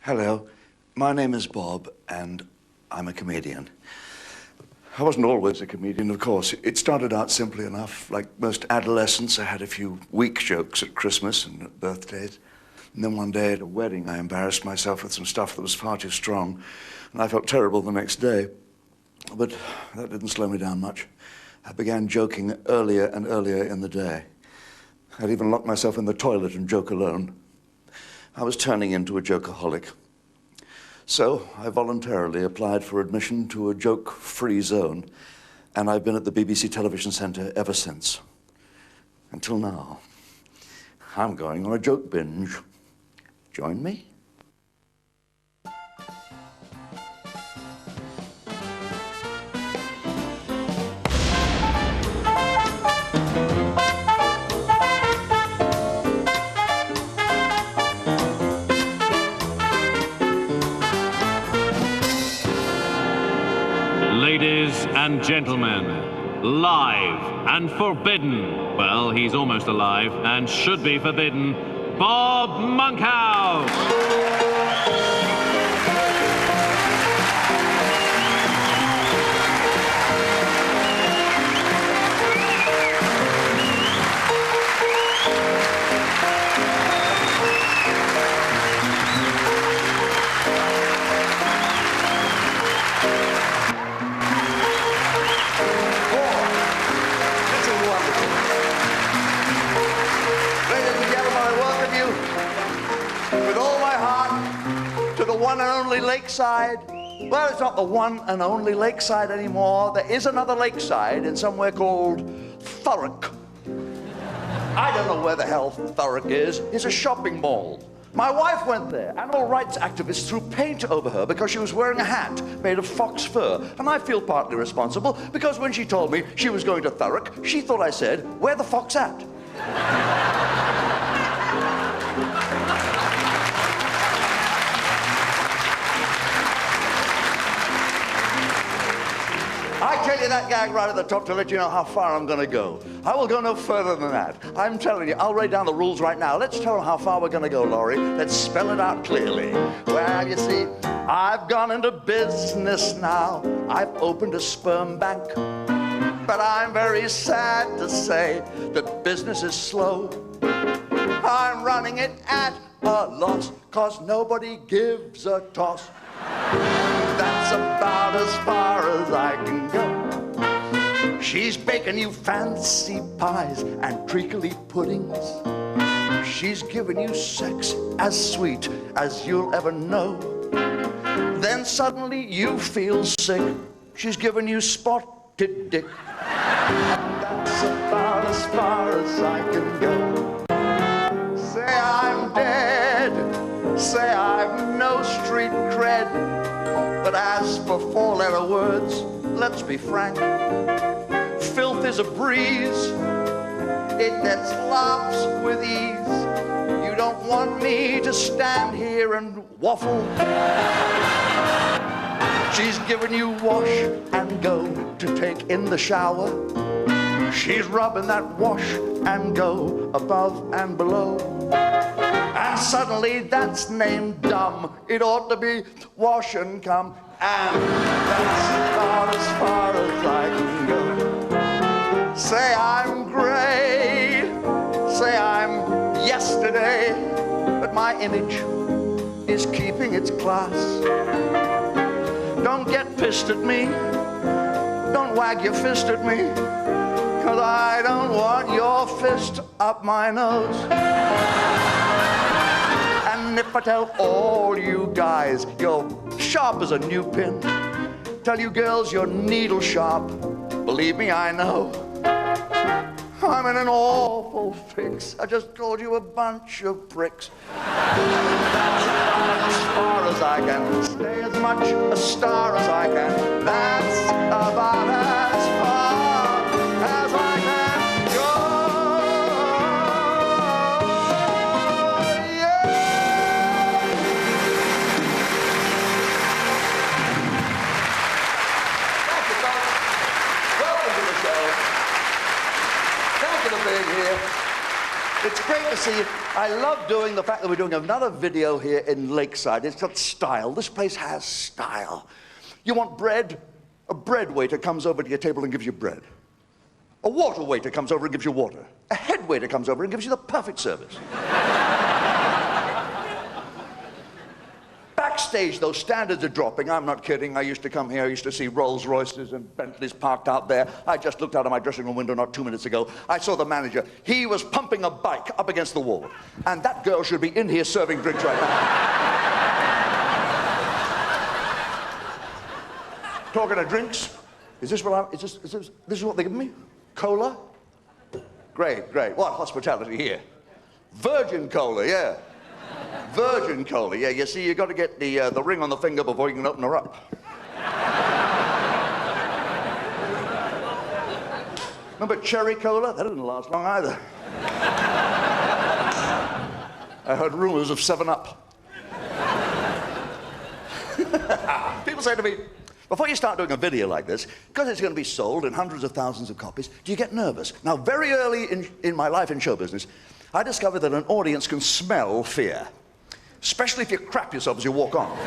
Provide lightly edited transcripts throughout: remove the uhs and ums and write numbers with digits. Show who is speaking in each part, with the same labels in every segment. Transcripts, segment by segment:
Speaker 1: Hello, my name is Bob, and I'm a comedian. I wasn't always a comedian, of course. It started out simply enough. Like most adolescents, I had a few weak jokes at Christmas and at birthdays. And then one day at a wedding, I embarrassed myself with some stuff that was far too strong, and I felt terrible the next day. But that didn't slow me down much. I began joking earlier and earlier in the day. I'd even lock myself in the toilet and joke alone. I was turning into a jokeaholic. So I voluntarily applied for admission to a joke-free zone, and I've been at the BBC Television Centre ever since. Until now. I'm going on a joke binge. Join me?
Speaker 2: Ladies and gentlemen, live and forbidden, well, he's almost alive and should be forbidden, Bob Monkhouse!
Speaker 1: The one and only Lakeside. Well, it's not the one and only Lakeside anymore. There is another Lakeside in somewhere called Thurrock. I don't know where the hell Thurrock is. It's a shopping mall. My wife went there. Animal rights activists threw paint over her because she was wearing a hat made of fox fur. And I feel partly responsible because when she told me she was going to Thurrock, she thought I said, "Where the fox at?" I tell you that gag right at the top to let you know how far I'm going to go. I will go no further than that. I'm telling you, I'll write down the rules right now. Let's tell them how far we're going to go, Laurie. Let's spell it out clearly. Well, you see, I've gone into business now. I've opened a sperm bank. But I'm very sad to say that business is slow. I'm running it at a loss, 'cause nobody gives a toss. That's about as far as I can go. She's baking you fancy pies and treacly puddings. She's giving you sex as sweet as you'll ever know. Then suddenly you feel sick. She's giving you spotted dick. That's about as far as I can go. Say I'm dead. Say I've no street cred. But as for four-letter words, let's be frank. Filth is a breeze. It gets laughs with ease. You don't want me to stand here and waffle. She's giving you wash and go to take in the shower. She's rubbing that wash and go above and below. And suddenly that's named dumb. It ought to be wash and come. And that's about as far as I can go. Say I'm great. Say I'm yesterday. But my image is keeping its class. Don't get pissed at me. Don't wag your fist at me. 'Cause I don't want your fist up my nose. And if I tell all you guys you're sharp as a new pin, tell you girls you're needle sharp, believe me, I know. I'm in an awful fix. I just called you a bunch of pricks. That's about as far as I can. Stay as much a star as I can. That's about as far as I can go. Yeah. Thank you, folks. Welcome to the show. Thank you for being here. It's great to see, I love doing the fact that we're doing another video here in Lakeside. It's got style. This place has style. You want bread? A bread waiter comes over to your table and gives you bread. A water waiter comes over and gives you water. A head waiter comes over and gives you the perfect service. Backstage, those standards are dropping. I'm not kidding. I used to come here. I used to see Rolls Royces and Bentleys parked out there. I just looked out of my dressing room window not 2 minutes ago. I saw the manager. He was pumping a bike up against the wall. And that girl should be in here serving drinks right now. Talking of drinks, is this what this is what they give me? Cola? Great, great. What hospitality here? Virgin cola, yeah. Virgin cola, yeah. You see, you got to get the ring on the finger before you can open her up. Remember cherry cola? That didn't last long either. I heard rumors of 7-Up. People say to me, before you start doing a video like this, because it's going to be sold in hundreds of thousands of copies, do you get nervous? Now, very early in my life in show business, I discovered that an audience can smell fear, especially if you crap yourself as you walk on.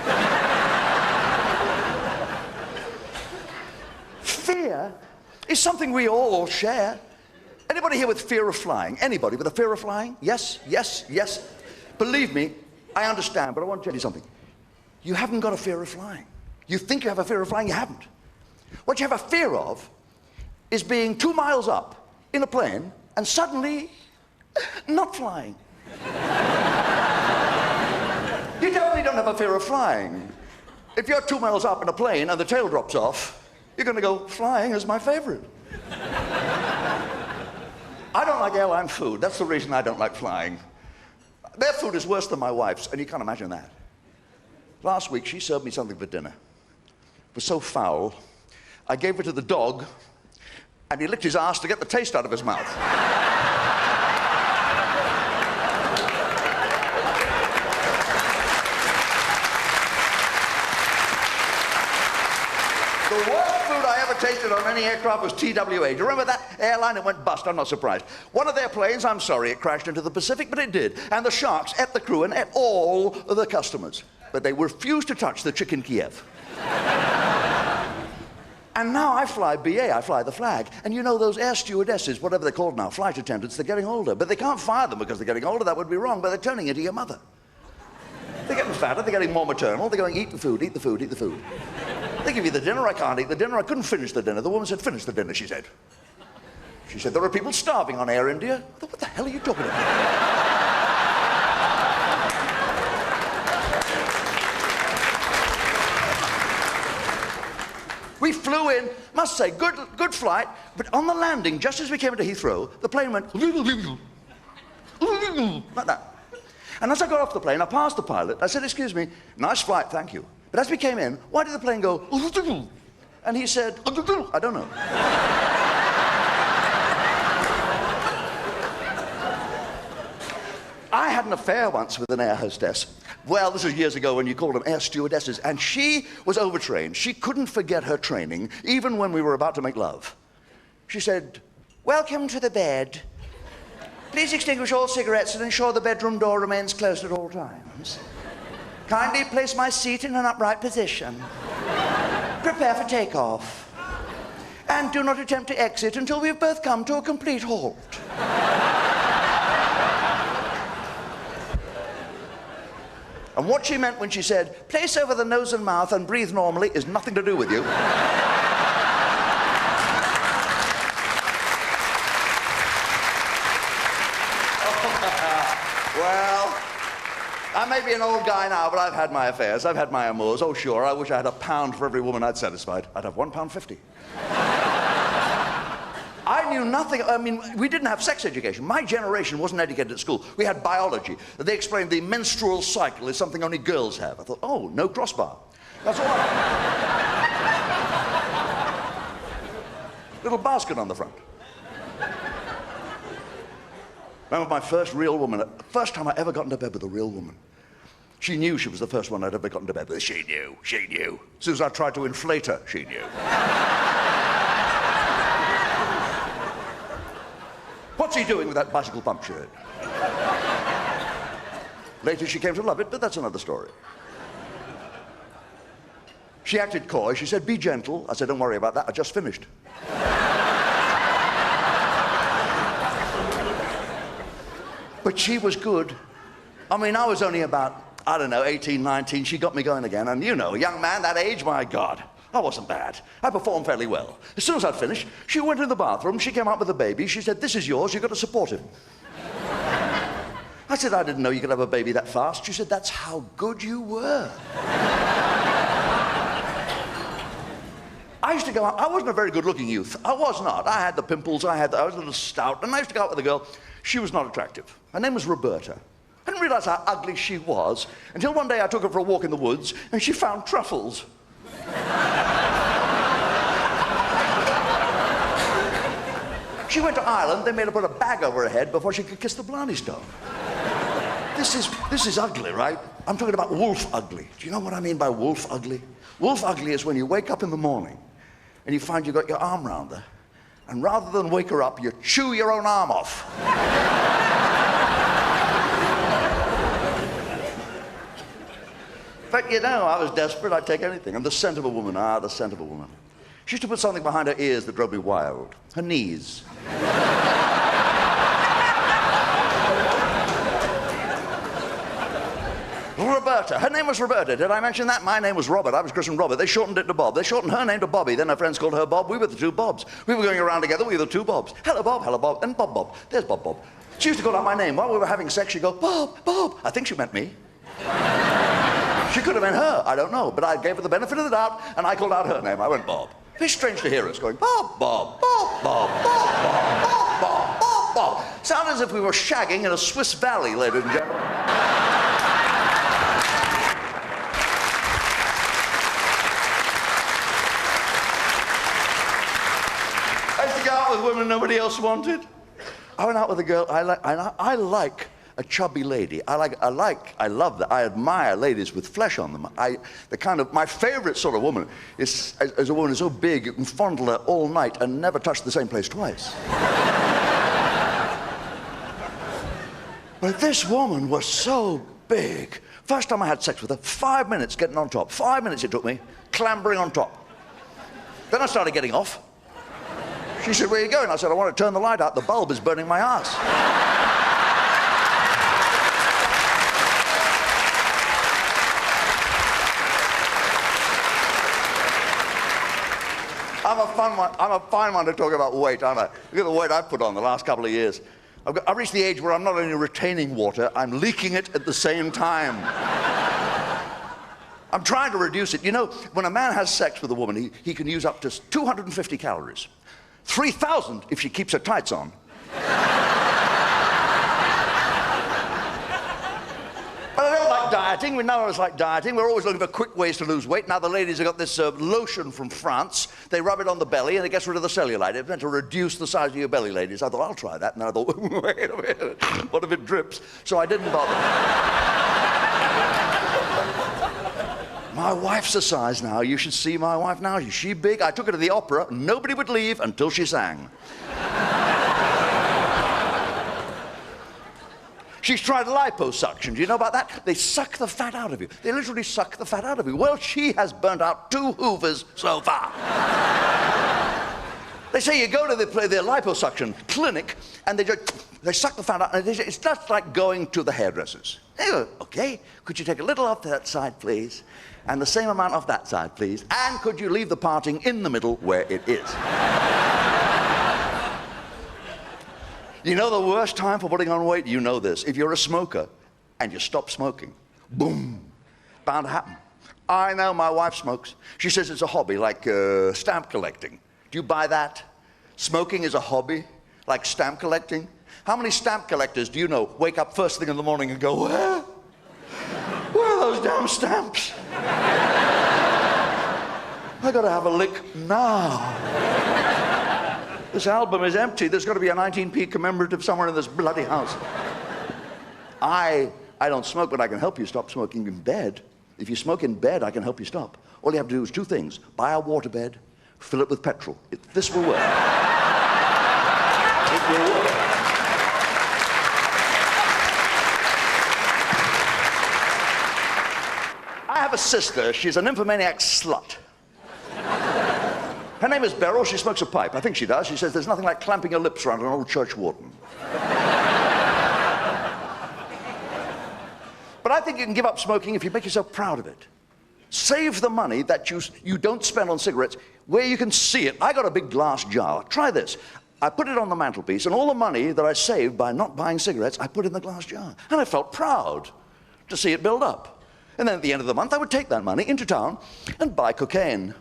Speaker 1: Fear is something we all share. Anybody here with fear of flying? Anybody with a fear of flying? Yes, yes, yes. Believe me, I understand, but I want to tell you something. You haven't got a fear of flying. You think you have a fear of flying, you haven't. What you have a fear of is being 2 miles up in a plane and suddenly not flying. You definitely don't have a fear of flying. If you're 2 miles up in a plane and the tail drops off, you're going to go, flying is my favorite. I don't like airline food. That's the reason I don't like flying. Their food is worse than my wife's, and you can't imagine that. Last week, she served me something for dinner. It was so foul, I gave it to the dog, and he licked his ass to get the taste out of his mouth. The worst food I ever tasted on any aircraft was TWA. Do you remember that airline? It went bust. I'm not surprised. One of their planes, I'm sorry, it crashed into the Pacific, but it did. And the sharks ate the crew and ate all of the customers. But they refused to touch the chicken Kiev. And now I fly BA, I fly the flag. And you know those air stewardesses, whatever they're called now, flight attendants, they're getting older. But they can't fire them because they're getting older. That would be wrong, but they're turning into your mother. They're getting fatter, they're getting more maternal. They're going, eat the food, eat the food, eat the food. They give you the dinner, I can't eat the dinner. I couldn't finish the dinner. The woman said, finish the dinner, she said. She said, there are people starving on Air India. I thought, what the hell are you talking about? We flew in, must say, good flight, but on the landing, just as we came into Heathrow, the plane went like that. And as I got off the plane, I passed the pilot. I said, excuse me, nice flight, thank you. But as we came in, why did the plane go? And he said, I don't know. I had an affair once with an air hostess. Well, this was years ago when you called them air stewardesses, and she was overtrained. She couldn't forget her training, even when we were about to make love. She said, welcome to the bed. Please extinguish all cigarettes and ensure the bedroom door remains closed at all times. Kindly place my seat in an upright position. Prepare for takeoff. And do not attempt to exit until we've both come to a complete halt. And what she meant when she said, place over the nose and mouth and breathe normally is nothing to do with you. Well, I may be an old guy now, but I've had my affairs. I've had my amours. Oh, sure, I wish I had £1 for every woman I'd satisfied. I'd have £1.50. I knew nothing. I mean, we didn't have sex education. My generation wasn't educated at school. We had biology. They explained the menstrual cycle is something only girls have. I thought, oh, no crossbar. That's all right. Little basket on the front. Remember my first real woman, the first time I ever got into bed with a real woman. She knew she was the first one I'd ever got into bed with. She knew. As soon as I tried to inflate her, she knew. What's he doing with that bicycle pump shirt? Later she came to love it, but that's another story. She acted coy. She said, be gentle. I said, don't worry about that. I just finished. But she was good. I mean, I was only about, I don't know, 18, 19. She got me going again. And you know, a young man that age, my God, I wasn't bad. I performed fairly well. As soon as I'd finished, she went in the bathroom. She came out with a baby. She said, this is yours. You've got to support him. I said, I didn't know you could have a baby that fast. She said, that's how good you were. I used to go out. I wasn't a very good-looking youth. I was not. I had the pimples. I was a little stout. And I used to go out with a girl. She was not attractive. Her name was Roberta. I didn't realize how ugly she was until one day I took her for a walk in the woods and she found truffles. She went to Ireland. They made her put a bag over her head before she could kiss the Blarney Stone. This is ugly, right? I'm talking about wolf ugly. Do you know what I mean by wolf ugly? Wolf ugly is when you wake up in the morning and you find you got your arm round her, and rather than wake her up, you chew your own arm off. But you know, I was desperate. I'd take anything. And the scent of a woman, the scent of a woman. She used to put something behind her ears that drove me wild. Her knees. Roberta. Her name was Roberta. Did I mention that? My name was Robert. I was christened Robert. They shortened it to Bob. They shortened her name to Bobby. Then her friends called her Bob. We were the two Bobs. We were going around together. We were the two Bobs. Hello, Bob. Hello, Bob. And Bob, Bob. There's Bob, Bob. She used to call out my name. While we were having sex, she'd go, Bob, Bob. I think she meant me. She could have meant her. I don't know. But I gave her the benefit of the doubt, and I called out her name. I went, Bob. It's strange to hear us going, Bob, Bob, Bob, Bob, Bob, Bob, Bob, Bob, Bob, Bob. Sounded as if we were shagging in a Swiss valley, ladies and gentlemen. I used to go out with women nobody else wanted. I went out with a girl. I like a chubby lady. I love that. I admire ladies with flesh on them. My favorite sort of woman is a woman who's so big you can fondle her all night and never touch the same place twice. But this woman was so big. First time I had sex with her, 5 minutes getting on top. 5 minutes it took me, clambering on top. Then I started getting off. She said, where are you going? I said, I want to turn the light out. The bulb is burning my ass. I'm a fine one to talk about weight, aren't I? Look at the weight I've put on the last couple of years. I've reached the age where I'm not only retaining water, I'm leaking it at the same time. I'm trying to reduce it. You know, when a man has sex with a woman, he can use up to 250 calories. 3,000 if she keeps her tights on. But I don't like dieting. We know it's like dieting. We're always looking for quick ways to lose weight. Now the ladies have got this lotion from France. They rub it on the belly and it gets rid of the cellulite. It's meant to reduce the size of your belly, ladies. I thought, I'll try that. And then I thought, wait a minute, what if it drips? So I didn't bother. My wife's a size now. You should see my wife now. Is she big? I took her to the opera. Nobody would leave until she sang. She's tried liposuction. Do you know about that? They suck the fat out of you. They literally suck the fat out of you. Well, she has burnt out 2 Hoovers so far. They say you go to the liposuction clinic and they suck the fat out. And it's just like going to the hairdressers. They go, okay, could you take a little off that side, please? And the same amount off that side, please. And could you leave the parting in the middle where it is? You know the worst time for putting on weight? You know this. If you're a smoker and you stop smoking, boom, bound to happen. I know my wife smokes. She says it's a hobby, like stamp collecting. Do you buy that? Smoking is a hobby, like stamp collecting? How many stamp collectors do you know wake up first thing in the morning and go, where? Where are those damn stamps? I gotta have a lick now. This album is empty. There's got to be a 19p commemorative somewhere in this bloody house. I don't smoke, but I can help you stop smoking in bed. If you smoke in bed, I can help you stop. All you have to do is 2 things. Buy a waterbed, fill it with petrol. This will work. It will work. a sister. She's a nymphomaniac slut. Her name is Beryl. She smokes a pipe. I think she does. She says there's nothing like clamping your lips around an old church warden. But I think you can give up smoking if you make yourself proud of it. Save the money that you don't spend on cigarettes where you can see it. I got a big glass jar. Try this. I put it on the mantelpiece, and all the money that I saved by not buying cigarettes, I put in the glass jar. And I felt proud to see it build up. And then at the end of the month, I would take that money into town and buy cocaine.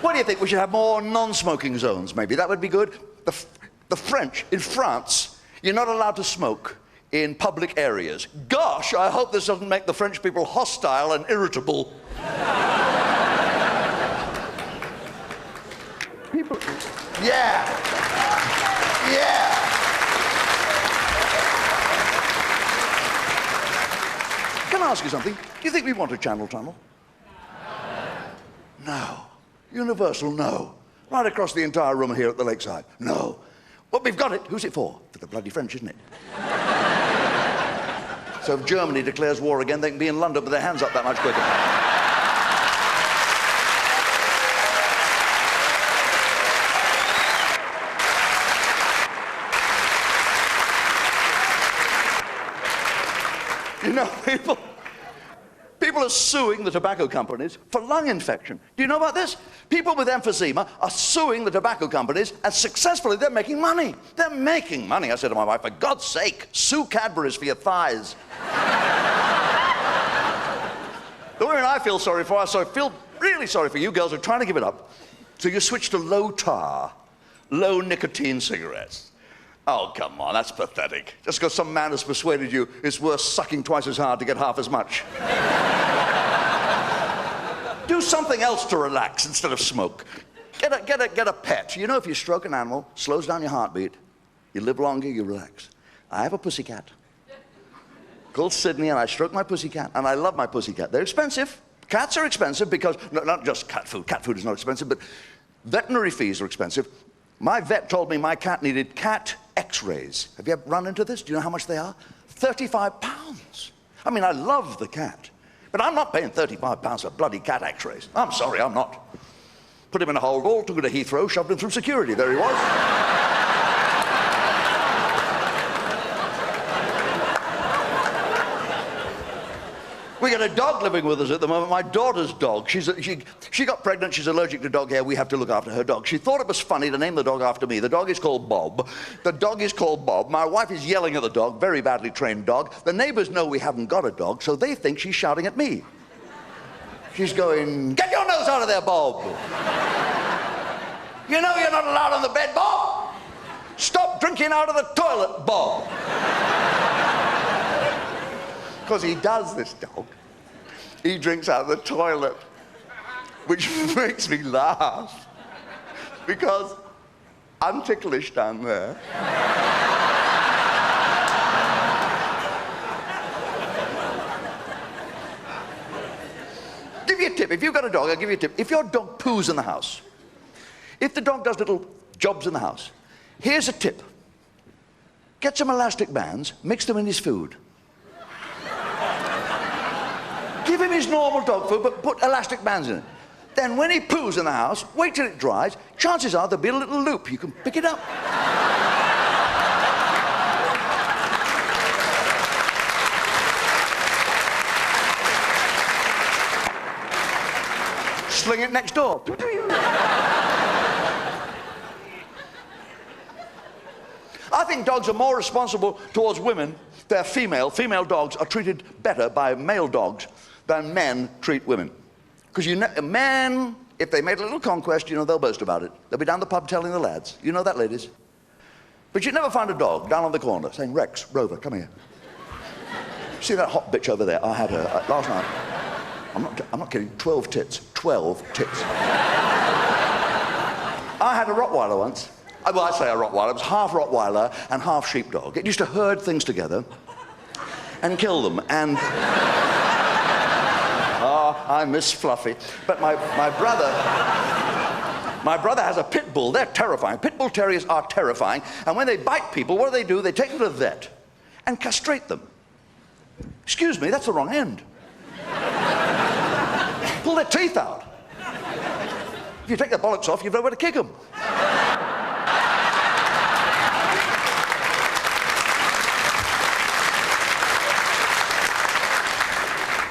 Speaker 1: What do you think? We should have more non-smoking zones, maybe. That would be good. The French, in France, you're not allowed to smoke in public areas. Gosh, I hope this doesn't make the French people hostile and irritable. People... Yeah. Yeah. Can I ask you something? Do you think we want a Channel Tunnel? No. Universal, no. Right across the entire room here at the lakeside, no. But we've got it. Who's it for? For the bloody French, isn't it? So if Germany declares war again, they can be in London with their hands up that much quicker. You know, people are suing the tobacco companies for lung infection. Do you know about this? People with emphysema are suing the tobacco companies, and successfully they're making money. They're making money. I said to my wife, for God's sake, sue Cadbury's for your thighs. The women I feel sorry for, I feel really sorry for you girls who are trying to give it up. So you switch to low tar, low nicotine cigarettes. Oh, come on, that's pathetic. Just because some man has persuaded you it's worth sucking twice as hard to get half as much. Do something else to relax instead of smoke. Get a pet. You know, if you stroke an animal, slows down your heartbeat, you live longer, you relax. I have a pussycat called Sydney, and I stroke my pussycat, and I love my pussycat. They're expensive. Cats are expensive because, no, not just cat food. Cat food is not expensive, but veterinary fees are expensive. My vet told me my cat needed cat x-rays. Have you ever run into this? Do you know how much they are? 35 pounds. I mean, I love the cat, but I'm not paying 35 pounds for bloody cat x-rays. I'm sorry, I'm not. Put him in a hold all, took him to Heathrow, shoved him through security. There he was. We got a dog living with us at the moment, my daughter's dog. She got pregnant, she's allergic to dog hair, we have to look after her dog. She thought it was funny to name the dog after me. The dog is called Bob. The dog is called Bob. My wife is yelling at the dog, very badly trained dog. The neighbors know we haven't got a dog, so they think she's shouting at me. She's going, get your nose out of there, Bob. You know you're not allowed on the bed, Bob. Stop drinking out of the toilet, Bob. Because he does, this dog. He drinks out of the toilet, which makes me laugh, because I'm ticklish down there. Give you a tip. If you've got a dog, I'll give you a tip. If your dog poos in the house, if the dog does little jobs in the house, here's a tip. Get some elastic bands, mix them in his food. Give him his normal dog food, but put elastic bands in it. Then when he poos in the house, wait till it dries. Chances are there'll be a little loop. You can pick it up. Sling it next door. I think dogs are more responsible towards women. They're female. Female dogs are treated better by male dogs than men treat women. Because you know, men, if they made a little conquest, you know, they'll boast about it. They'll be down the pub telling the lads. You know that, ladies? But you'd never find a dog down on the corner saying, Rex, Rover, come here. See that hot bitch over there? I had her last night. I'm not kidding, 12 tits. 12 tits. I had a Rottweiler once. Well, I say a Rottweiler. It was half Rottweiler and half sheepdog. It used to herd things together and kill them. And I miss Fluffy. But my brother has a pit bull. They're terrifying. Pit bull terriers are terrifying. And when they bite people, what do? They take them to the vet. and castrate them. Excuse me, that's the wrong end. Pull their teeth out. If you take their bollocks off, you've nowhere to kick them.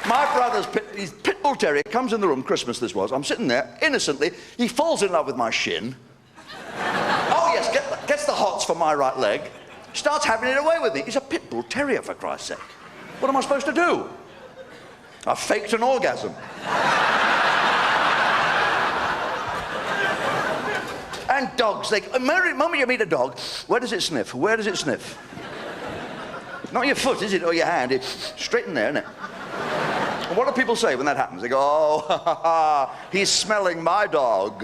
Speaker 1: My brother's his pit bull terrier comes in the room, Christmas this was, I'm sitting there, innocently, he falls in love with my shin. Oh yes, gets the hots for my right leg, starts having it away with me. He's a pit bull terrier, for Christ's sake. What am I supposed to do? I faked an orgasm. And dogs, the moment you meet a dog, where does it sniff? Where does it sniff? Not your foot, is it, or your hand? It's straight in there, isn't it? And what do people say when that happens? They go, oh, ha, ha, ha, he's smelling my dog.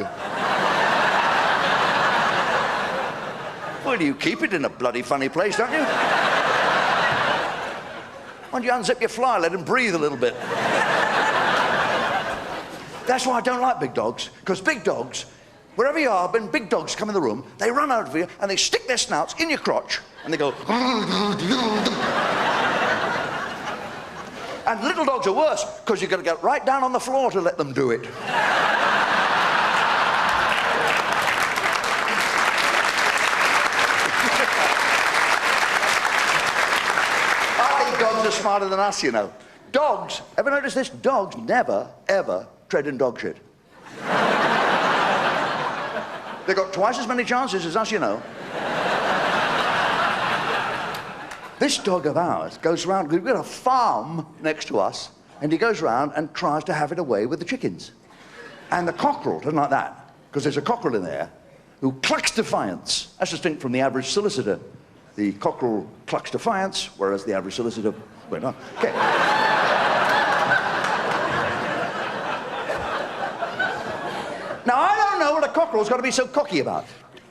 Speaker 1: Well, you keep it in a bloody funny place, don't you? Why don't you unzip your fly, let him breathe a little bit? That's why I don't like big dogs, because big dogs, wherever you are, when big dogs come in the room, they run out of you and they stick their snouts in your crotch and they go. And little dogs are worse, because you've got to get right down on the floor to let them do it. I think dogs are smarter than us, you know. Dogs, ever notice this? Dogs never, ever tread in dog shit. They've got twice as many chances as us, you know. This dog of ours goes around, we've got a farm next to us, and he goes around and tries to have it away with the chickens. And the cockerel doesn't like that, because there's a cockerel in there who clucks defiance. That's distinct from the average solicitor. The cockerel clucks defiance, whereas the average solicitor, well, no. Okay. Now, I don't know what a cockerel's got to be so cocky about.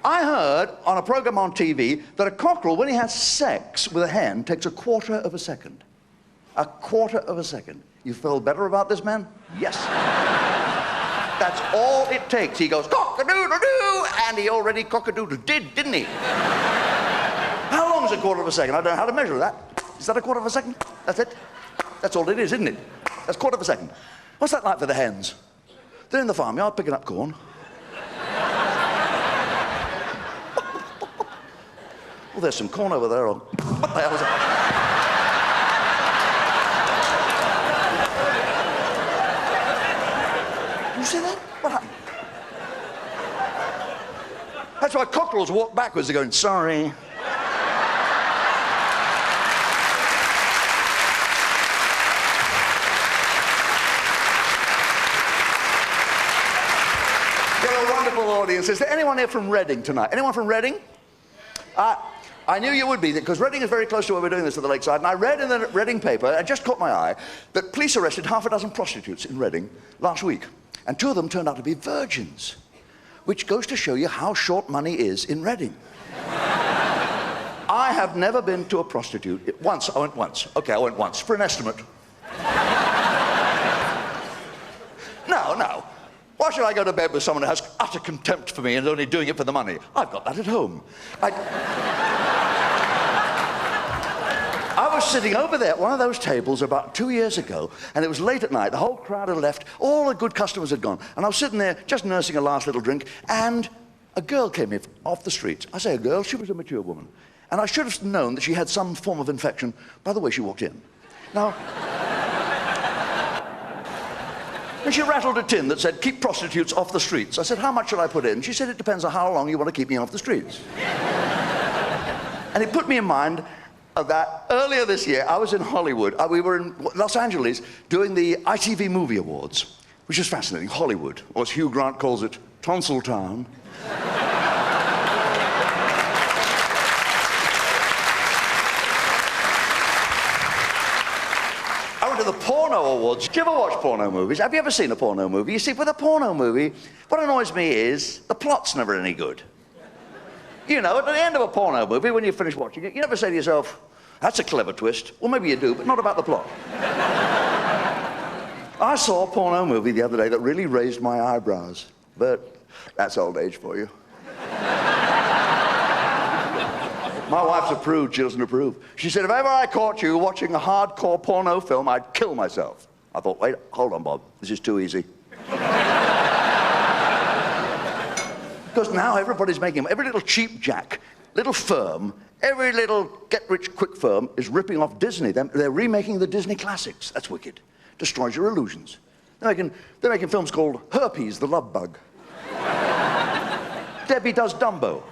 Speaker 1: I heard on a program on TV that a cockerel, when he has sex with a hen, takes a quarter of a second. A quarter of a second. You feel better about this, man? Yes. That's all it takes. He goes, cock-a-doodle-doo, and he already cock-a-doodle-did, didn't he? How long is a quarter of a second? I don't know how to measure that. Is that a quarter of a second? That's it? That's all it is, isn't it? That's a quarter of a second. What's that like for the hens? They're in the farmyard picking up corn. Oh, there's some corn over there. Or what the hell is that? You see that? What happened? That's why cockerels walk backwards. They're going, sorry. Got a wonderful audience. Is there anyone here from Reading tonight? Anyone from Reading? I knew you would be, because Reading is very close to where we're doing this at the lakeside, and I read in the Reading paper, it just caught my eye, that police arrested half a dozen prostitutes in Reading last week, and 2 of them turned out to be virgins, which goes to show you how short money is in Reading. I have never been to a prostitute. Once, I went once. Okay, I went once, for an estimate. No. Why should I go to bed with someone who has utter contempt for me and is only doing it for the money? I've got that at home. I was sitting over there at one of those tables about 2 years ago, and it was late at night. The whole crowd had left. All the good customers had gone. And I was sitting there just nursing a last little drink, and a girl came in off the street. I say a girl, she was a mature woman. And I should have known that she had some form of infection by the way she walked in. Now, and she rattled a tin that said, keep prostitutes off the streets. I said, how much should I put in? She said, it depends on how long you want to keep me off the streets. And it put me in mind of that. Earlier this year, I was in Hollywood. We were in Los Angeles doing the ITV Movie Awards, which is fascinating. Hollywood, or as Hugh Grant calls it, Tonsil Town. I went to the Porno Awards. Do you ever watch porno movies? Have you ever seen a porno movie? You see, with a porno movie, what annoys me is the plot's never any good. You know, at the end of a porno movie, when you finish watching it, you never say to yourself, that's a clever twist. Well, maybe you do, but not about the plot. I saw a porno movie the other day that really raised my eyebrows, but that's old age for you. My wife's a prude, she doesn't approve. She said, if ever I caught you watching a hardcore porno film, I'd kill myself. I thought, wait, hold on, Bob, this is too easy. Because now everybody's making, every little cheap jack, little firm, every little get-rich-quick firm is ripping off Disney. They're remaking the Disney classics. That's wicked. Destroys your illusions. They're making films called Herpes, the Love Bug. Debbie Does Dumbo.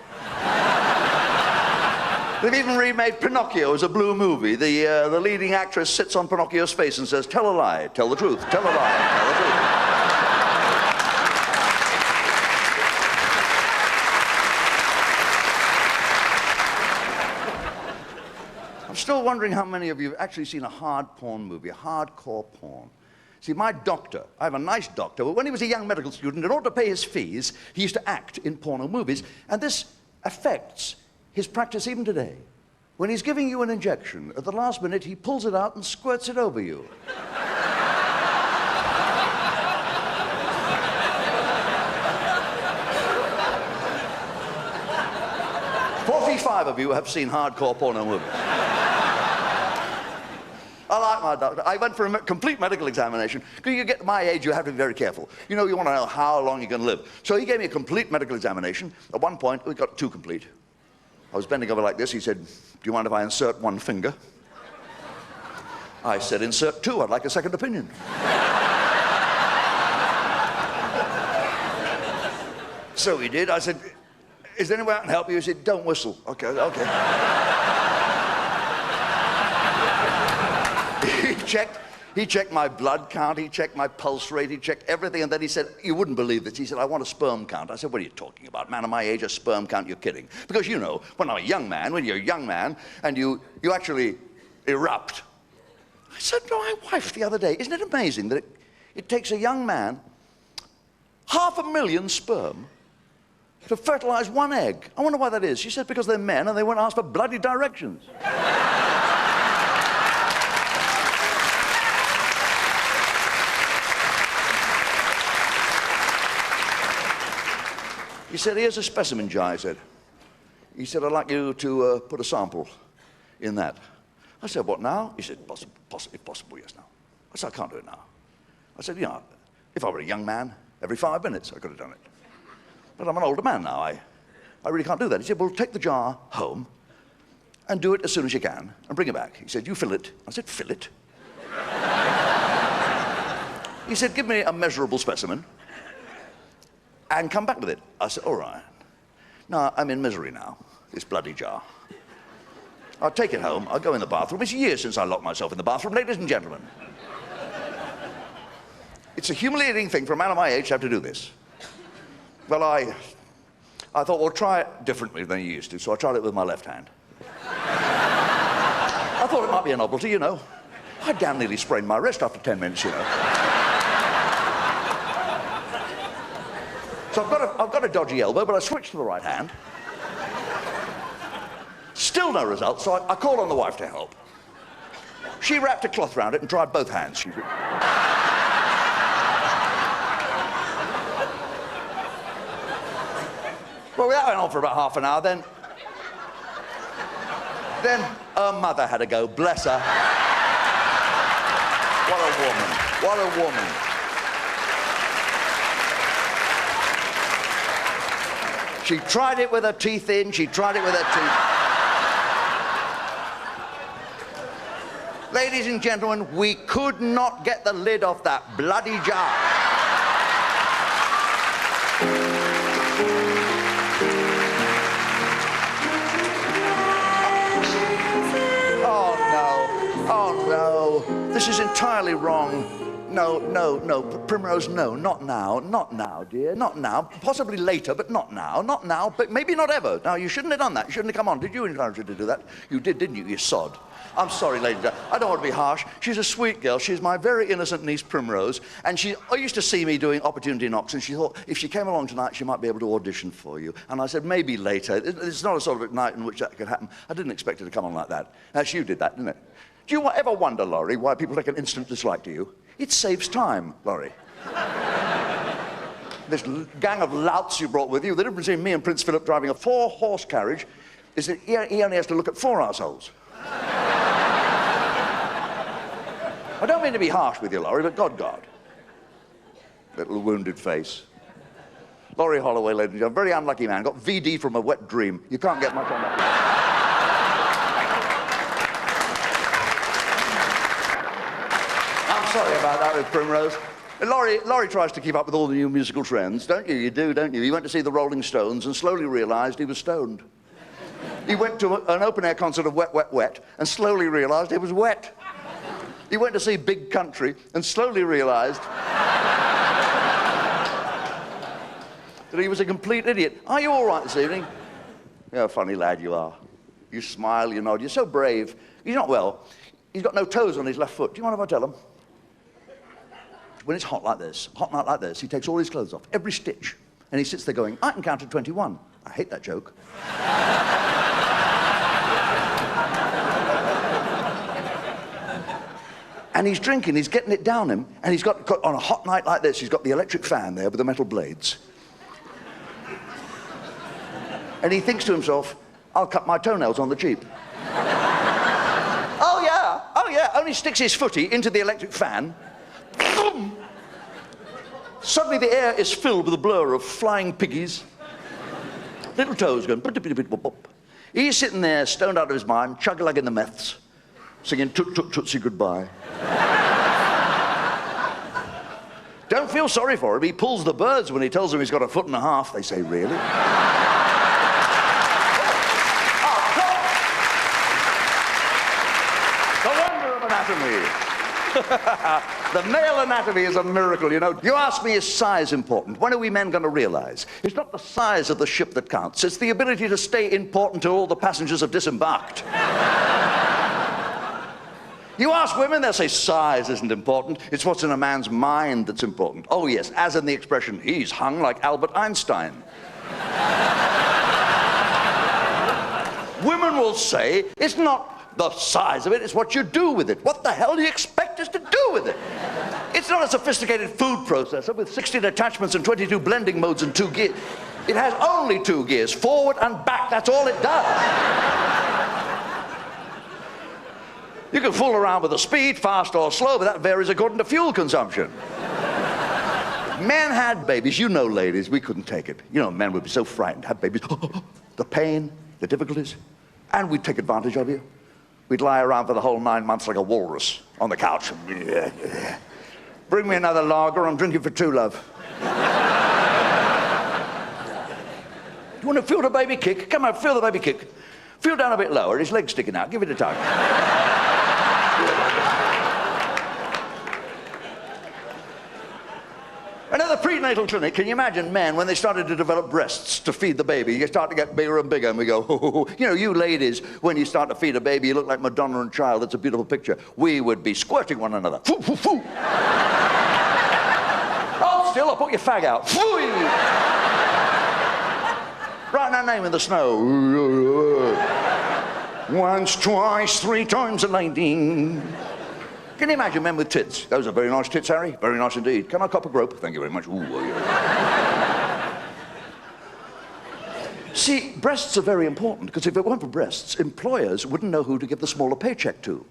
Speaker 1: They've even remade Pinocchio as a blue movie. The leading actress sits on Pinocchio's face and says, tell a lie, tell the truth, tell a lie, tell the truth. I'm still wondering how many of you have actually seen a hard porn movie, a hardcore porn. See, my doctor, I have a nice doctor, but when he was a young medical student, in order to pay his fees, he used to act in porno movies, and this affects his practice even today. When he's giving you an injection, at the last minute, he pulls it out and squirts it over you. 45 of you have seen hardcore porno movies. I like my doctor. I went for a complete medical examination. Because you get to my age, you have to be very careful. You know, you want to know how long you're going to live. So he gave me a complete medical examination. At one point, we got two complete. I was bending over like this. He said, do you mind if I insert one finger? I said, insert two. I'd like a second opinion. So he did. I said, is there any way I can help you? He said, don't whistle. Okay, okay. He checked my blood count, he checked my pulse rate, he checked everything, and then he said, you wouldn't believe this. He said, I want a sperm count. I said, what are you talking about? Man of my age, a sperm count? You're kidding. Because you know, when I'm a young man, when you're a young man, and you actually erupt. I said to my wife the other day, isn't it amazing that it takes a young man 500,000 sperm to fertilize one egg? I wonder why that is. She said, because they're men and they won't ask for bloody directions. He said, here's a specimen jar, he said. He said, I'd like you to put a sample in that. I said, what now? He said, if possible, yes, now. I said, I can't do it now. I said, you know, if I were a young man, every 5 minutes I could have done it. But I'm an older man now, I really can't do that. He said, well, take the jar home and do it as soon as you can and bring it back. He said, you fill it. I said, fill it? He said, give me a measurable specimen and come back with it. I said, all right. No, I'm in misery now, this bloody jar. I'll take it home, I'll go in the bathroom. It's years since I locked myself in the bathroom, ladies and gentlemen. It's a humiliating thing for a man of my age to have to do this. Well, I thought, well, try it differently than you used to, so I tried it with my left hand. I thought it might be a novelty, you know. I damn nearly sprained my wrist after 10 minutes, you know. So I've got a dodgy elbow, but I switched to the right hand. Still no result, so I called on the wife to help. She wrapped a cloth around it and tried both hands. Well, that went on for about half an hour, then her mother had to go, bless her. What a woman, what a woman. She tried it with her teeth in, she tried it with her teeth. Ladies and gentlemen, we could not get the lid off that bloody jar. Oh no, this is entirely wrong. No, Primrose, no, not now, dear, not now. Possibly later, but not now, but maybe not ever. Now, you shouldn't have done that. You shouldn't have come on. Did you encourage her to do that? You did, didn't you, you sod? I'm sorry, ladies and gentlemen. I don't want to be harsh. She's a sweet girl. She's my very innocent niece, Primrose, and she used to see me doing opportunity knocks, and she thought if she came along tonight, she might be able to audition for you. And I said, maybe later. It's not a sort of night in which that could happen. I didn't expect her to come on like that. Actually, you did that, didn't it? Do you ever wonder, Laurie, why people take an instant dislike to you? It saves time, Laurie. This gang of louts you brought with you, the difference between me and Prince Philip driving a 4-horse carriage is that he only has to look at 4 arseholes. I don't mean to be harsh with you, Laurie, but God. Little wounded face. Laurie Holloway, ladies and gentlemen, very unlucky man. Got VD from a wet dream. You can't get much on that. I'm sorry about that with Primrose. Laurie tries to keep up with all the new musical trends, don't you? You do, don't you? He went to see the Rolling Stones and slowly realized he was stoned. He went to an open-air concert of Wet, Wet, Wet and slowly realized it was wet. He went to see Big Country and slowly realized that he was a complete idiot. Are you all right this evening? You're a funny lad you are. You smile, you nod, you're so brave. He's not well. He's got no toes on his left foot. Do you mind if I tell him? When it's hot like this, hot night like this, he takes all his clothes off, every stitch, and he sits there going, I can count to 21. I hate that joke. And he's drinking, he's getting it down him, and he's got, on a hot night like this, he's got the electric fan there with the metal blades. And he thinks to himself, I'll cut my toenails on the cheap. Oh yeah, only sticks his footy into the electric fan. Suddenly the air is filled with a blur of flying piggies. Little toes going, he's sitting there, stoned out of his mind, chug-a-lugging the meths, singing Toot Toot Tootsie Goodbye. Don't feel sorry for him. He pulls the birds when he tells them he's got a foot and a half. They say, really? The wonder of anatomy. The male anatomy is a miracle, you know. You ask me, is size important? When are we men going to realize? It's not the size of the ship that counts. It's the ability to stay important till all the passengers have disembarked. You ask women, they'll say size isn't important. It's what's in a man's mind that's important. Oh yes, as in the expression, he's hung like Albert Einstein. Women will say, it's not the size of it, it's what you do with it. What the hell do you expect us to do with it? It's not a sophisticated food processor with 16 attachments and 22 blending modes and 2 gears. It has only 2 gears, forward and back, that's all it does. You can fool around with the speed, fast or slow, but that varies according to fuel consumption. Men had babies, you know, ladies, we couldn't take it. You know, men would be so frightened, have babies, the pain, the difficulties, and we'd take advantage of you. We'd lie around for the whole 9 months like a walrus on the couch. Bring me another lager, I'm drinking for 2, love. Do you want to feel the baby kick? Come on, feel the baby kick. Feel down a bit lower, his leg's sticking out, give it a tug. Another prenatal clinic, can you imagine men, when they started to develop breasts to feed the baby, you start to get bigger and bigger, and we go, oh. You know, you ladies, when you start to feed a baby, you look like Madonna and Child, it's a beautiful picture. We would be squirting one another. Foo, foo, foo. Hold still, I'll put your fag out. Foo. Write our name in the snow. Once, twice, 3 times a lady. Can you imagine men with tits? Those are very nice tits, Harry. Very nice indeed. Can I cop a grope? Thank you very much. Ooh, yeah. See, breasts are very important, because if it weren't for breasts, employers wouldn't know who to give the smaller paycheck to.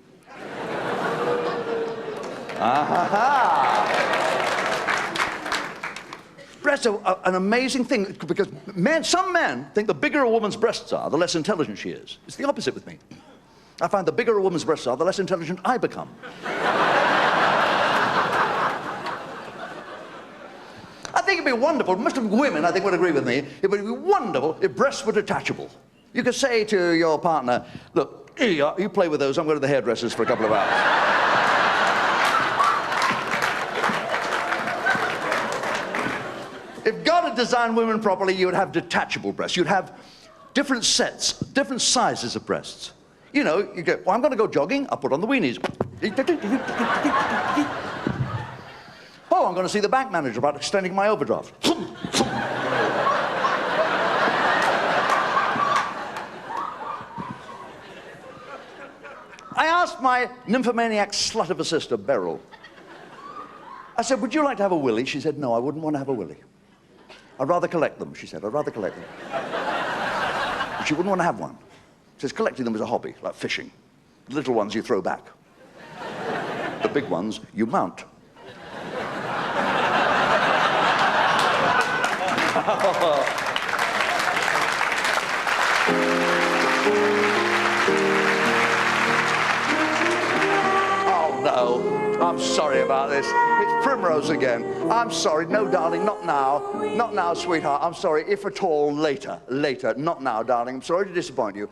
Speaker 1: Breasts are an amazing thing, because some men think the bigger a woman's breasts are, the less intelligent she is. It's the opposite with me. I find the bigger a woman's breasts are, the less intelligent I become. I think it'd be wonderful, most of women I think would agree with me, it would be wonderful if breasts were detachable. You could say to your partner, look, here you are, you play with those, I'm going to the hairdressers for a couple of hours. If God had designed women properly, you would have detachable breasts. You'd have different sets, different sizes of breasts. You know, you go, well, I'm going to go jogging, I'll put on the weenies. Oh, I'm going to see the bank manager about extending my overdraft. I asked my nymphomaniac slut of a sister, Beryl. I said, would you like to have a willy? She said, no, I wouldn't want to have a willy. I'd rather collect them, she said, I'd rather collect them. She wouldn't want to have one. Says collecting them is a hobby, like fishing. The little ones you throw back. The big ones you mount. Oh no, I'm sorry about this. It's Primrose again. I'm sorry. No, darling, not now. Not now, sweetheart. I'm sorry. If at all, later. Later. Not now, darling. I'm sorry to disappoint you.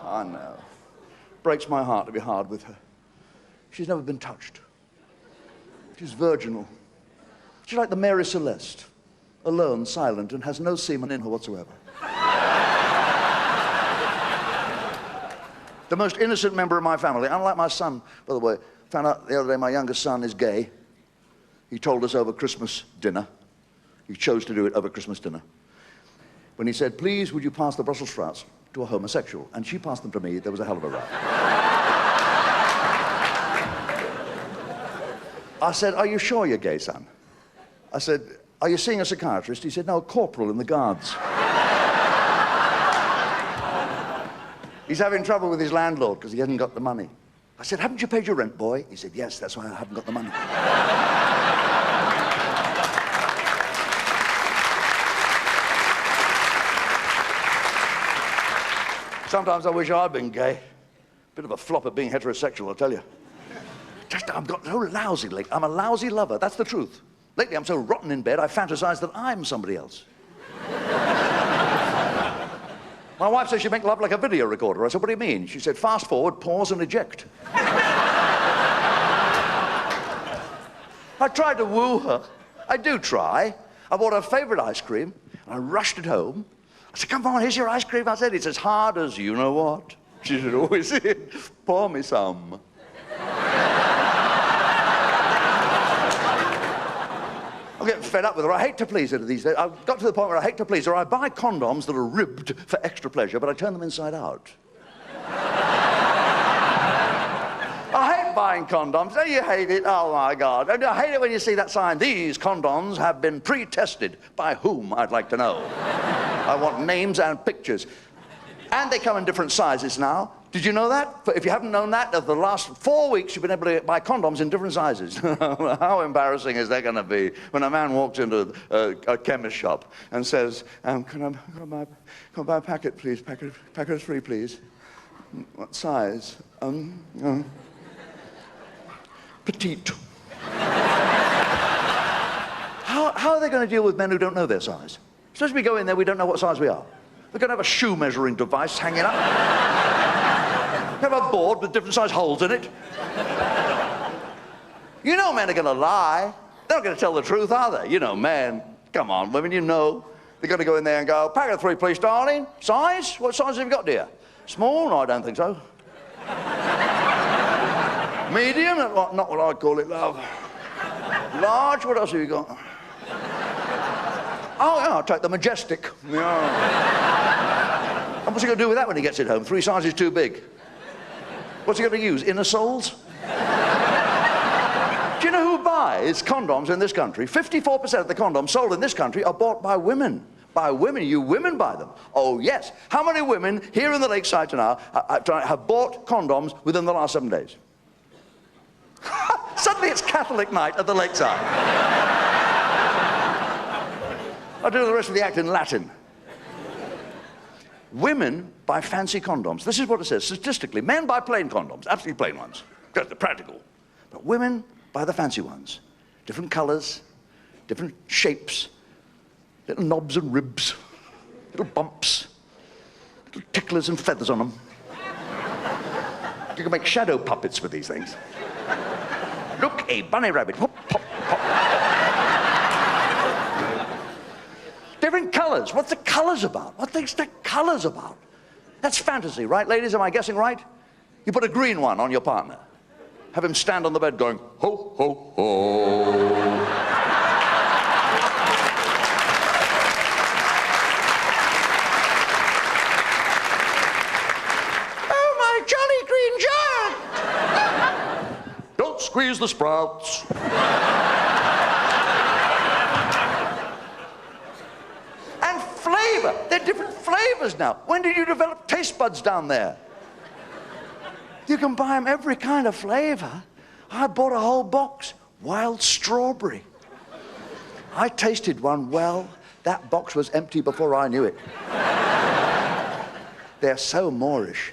Speaker 1: I know. Breaks my heart to be hard with her. She's never been touched. She's virginal. She's like the Mary Celeste. Alone, silent, and has no semen in her whatsoever. The most innocent member of my family, unlike my son, by the way. Found out the other day my youngest son is gay. He told us over Christmas dinner. He chose to do it over Christmas dinner. When he said, please, would you pass the Brussels sprouts to a homosexual? And she passed them to me, there was a hell of a row. I said, are you sure you're gay, son? I said, are you seeing a psychiatrist? He said, no, a corporal in the guards. He's having trouble with his landlord because he hasn't got the money. I said, haven't you paid your rent, boy? He said, yes, that's why I haven't got the money. Sometimes I wish I'd been gay. Bit of a flop at being heterosexual, I'll tell you. I've got so lousy lately. I'm a lousy lover, that's the truth. Lately I'm so rotten in bed, I fantasize that I'm somebody else. My wife says she'd make love like a video recorder. I said, what do you mean? She said, fast forward, pause and eject. I tried to woo her. I do try. I bought her favorite ice cream, and I rushed it home. I said, come on, here's your ice cream. I said, it's as hard as you know what. She said, oh, is it? Pour me some. I'm getting fed up with her. I hate to please her these days. I've got to the point where I hate to please her. I buy condoms that are ribbed for extra pleasure, but I turn them inside out. I hate buying condoms. Don't you hate it? Oh, my God. I hate it when you see that sign. These condoms have been pre-tested. By whom, I'd like to know. I want names and pictures. And they come in different sizes now. Did you know that? If you haven't known that, of the last 4 weeks, you've been able to buy condoms in different sizes. How embarrassing is that going to be when a man walks into a chemist shop and says, can I buy a packet, please? Packet of 3, please. What size? Petite. How are they going to deal with men who don't know their size? Suppose we go in there, we don't know what size we are. We're going to have a shoe measuring device hanging up. Have a board with different size holes in it. You know men are going to lie. They're not going to tell the truth, are they? You know men. Come on, women, you know. They're going to go in there and go, packet of 3, please, darling. Size? What size have you got, dear? Small? No, I don't think so. Medium? Not what I'd call it, love. Large? What else have you got? Oh, yeah, I'll take the Majestic. Yeah. And what's he going to do with that when he gets it home? 3 sizes too big. What's he going to use? Inner soles? Do you know who buys condoms in this country? 54% of the condoms sold in this country are bought by women. By women. You women buy them. Oh, yes. How many women here in the Lakeside tonight have bought condoms within the last 7 days? Suddenly it's Catholic night at the Lakeside. I'll do the rest of the act in Latin. Women buy fancy condoms. This is what it says. Statistically, men buy plain condoms, absolutely plain ones, because they're practical. But women buy the fancy ones. Different colors, different shapes, little knobs and ribs, little bumps, little ticklers and feathers on them. You can make shadow puppets with these things. Look, a bunny rabbit. Hop, hop, hop. Different colors. What's the colors about? What thing's the colors about? That's fantasy, right, ladies? Am I guessing right? You put a green one on your partner. Have him stand on the bed going, ho, ho, ho. Oh, my jolly green giant! Don't squeeze the sprouts. They're different flavors. flavors now. When did you develop taste buds down there? You can buy them every kind of flavor. I bought a whole box. Wild strawberry. I tasted one. Well, that box was empty before I knew it. They're so Moorish.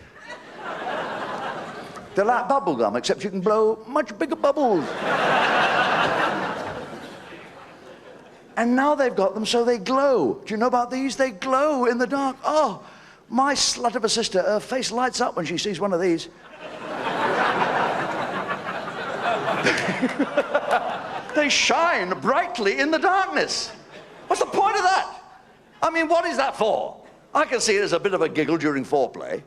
Speaker 1: They're like bubble gum, except you can blow much bigger bubbles. And now they've got them so they glow. Do you know about these? They glow in the dark. Oh, my slut of a sister, her face lights up when she sees one of these. They shine brightly in the darkness. What's the point of that? I mean, what is that for? I can see it as a bit of a giggle during foreplay.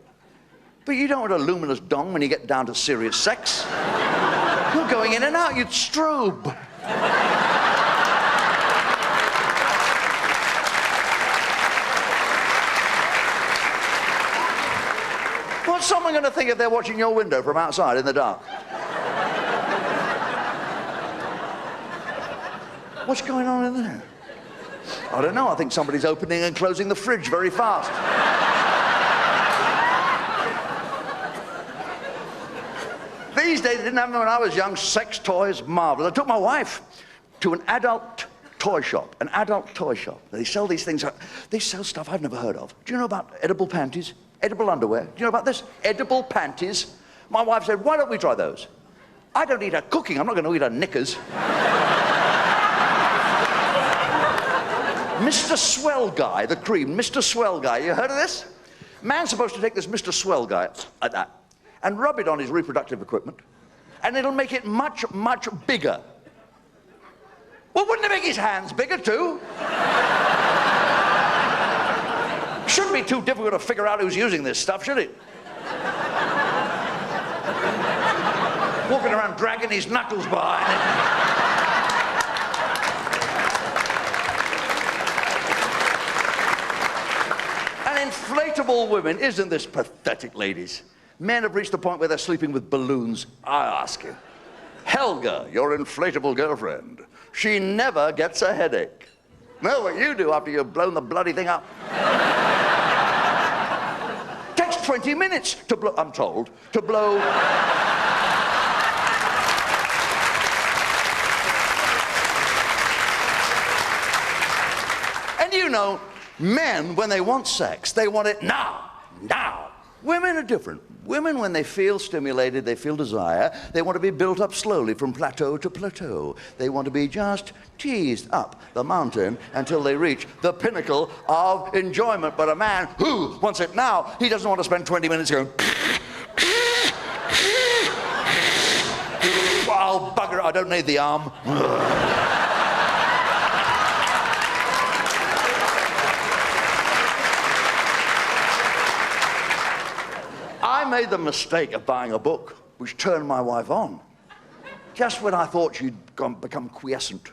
Speaker 1: But you don't want a luminous dong when you get down to serious sex. You're going in and out, you'd strobe. What's someone going to think if they're watching your window from outside in the dark? What's going on in there? I don't know. I think somebody's opening and closing the fridge very fast. These days, they didn't have them when I was young. Sex toys, marvelous. I took my wife to an adult toy shop. An adult toy shop. They sell these things. They sell stuff I've never heard of. Do you know about edible panties? Edible underwear? Do you know about this? Edible panties. My wife said, why don't we try those? I don't eat her cooking. I'm not going to eat her knickers. Mr. Swell Guy, the cream, Mr. Swell Guy. You heard of this? Man's supposed to take this Mr. Swell Guy, like that, and rub it on his reproductive equipment, and it'll make it much, much bigger. Well, wouldn't it make his hands bigger, too? Shouldn't be too difficult to figure out who's using this stuff, should it? Walking around dragging his knuckles behind it. Inflatable women, isn't this pathetic, ladies? Men have reached the point where they're sleeping with balloons. I ask you, Helga, your inflatable girlfriend, she never gets a headache. Know what you do after you've blown the bloody thing up? Takes 20 minutes to blow, I'm told, to blow. And you know, men, when they want sex, they want it now, now. Women are different. Women, when they feel stimulated, they feel desire, they want to be built up slowly from plateau to plateau. They want to be just teased up the mountain until they reach the pinnacle of enjoyment. But a man who wants it now, he doesn't want to spend 20 minutes going, oh, bugger, I don't need the arm. I made the mistake of buying a book which turned my wife on. Just when I thought she'd become quiescent,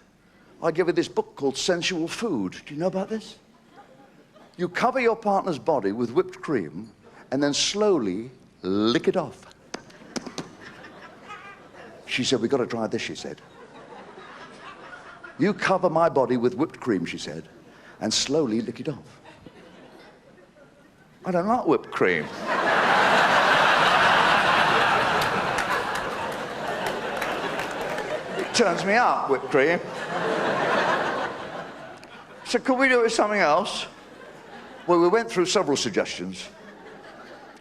Speaker 1: I gave her this book called Sensual Food. Do you know about this? You cover your partner's body with whipped cream and then slowly lick it off. She said, we've got to try this, she said. You cover my body with whipped cream, she said, and slowly lick it off. I don't like whipped cream. Turns me up, whipped cream. So could we do it with something else? Well, we went through several suggestions.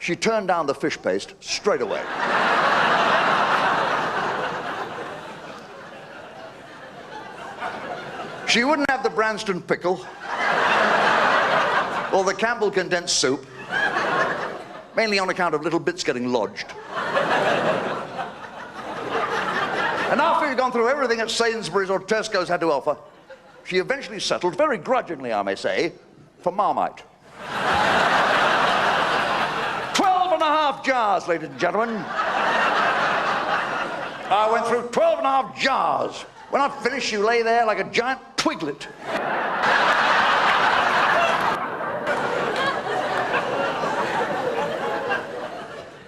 Speaker 1: She turned down the fish paste straight away. She wouldn't have the Branston pickle or the Campbell condensed soup, mainly on account of little bits getting lodged. And after we'd gone through everything that Sainsbury's or Tesco's had to offer, she eventually settled, very grudgingly I may say, for Marmite. 12.5 jars, ladies and gentlemen. I went through 12.5 jars. When I finished, you lay there like a giant twiglet.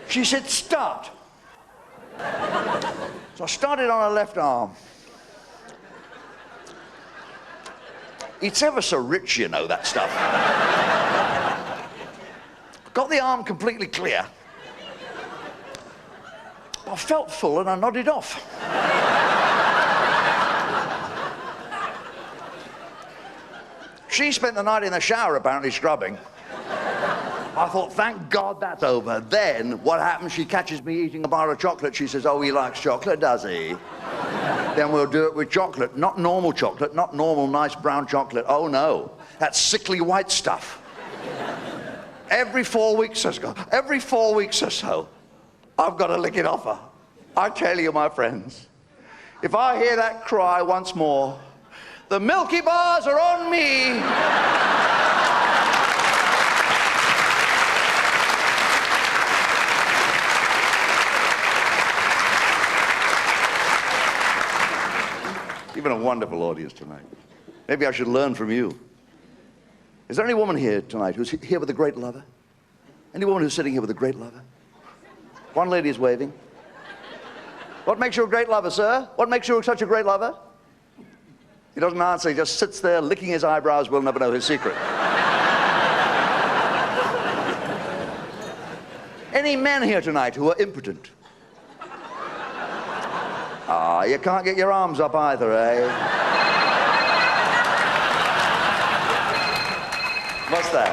Speaker 1: She said, start. So I started on her left arm. It's ever so rich, you know, that stuff. got the arm completely clear. I felt full and I nodded off. She spent the night in the shower, apparently scrubbing. I thought, thank God that's over. Then, what happens? She catches me eating a bar of chocolate. She says, oh, he likes chocolate, does he? Then we'll do it with chocolate. Not normal chocolate, not normal nice brown chocolate. Oh, no. That's sickly white stuff. Every 4 weeks or so, I've got to lick it off her. I tell you, my friends, if I hear that cry once more, the Milky Bars are on me. You've been a wonderful audience tonight. Maybe I should learn from you. Is there any woman here tonight who's here with a great lover? Any woman who's sitting here with a great lover? One lady is waving. What makes you a great lover, sir? What makes you such a great lover? He doesn't answer, he just sits there licking his eyebrows. We'll never know his secret. Any men here tonight who are impotent? Ah, you can't get your arms up either, eh? What's that?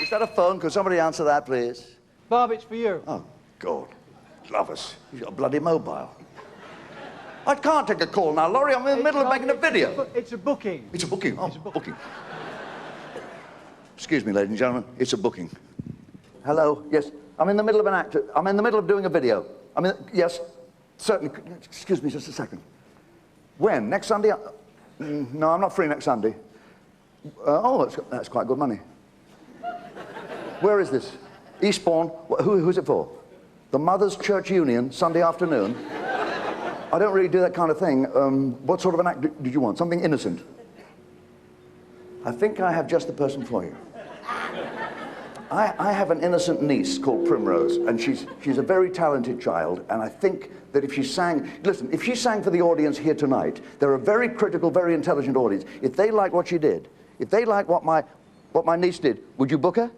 Speaker 1: Is that a phone? Could somebody answer that, please?
Speaker 3: Bob, it's for you.
Speaker 1: Oh, God. Love us. He's got a bloody mobile. I can't take a call now, Laurie. I'm in the middle of making a video.
Speaker 3: It's a booking.
Speaker 1: It's a booking. Oh, booking. Excuse me, ladies and gentlemen. It's a booking. Hello? Yes. I'm in the middle of an act. I'm in the middle of doing a video. Yes, certainly. Excuse me just a second. When? Next Sunday? No, I'm not free next Sunday. Oh, that's quite good money. Where is this? Eastbourne. Who's it for? The Mothers Church Union, Sunday afternoon. I don't really do that kind of thing. What sort of an act did you want? Something innocent? I think I have just the person for you. I have an innocent niece called Primrose, and she's a very talented child, and I think that if she sang, listen, if she sang for the audience here tonight, they're a very critical, very intelligent audience. If they like what she did, if they like what my niece did, would you book her?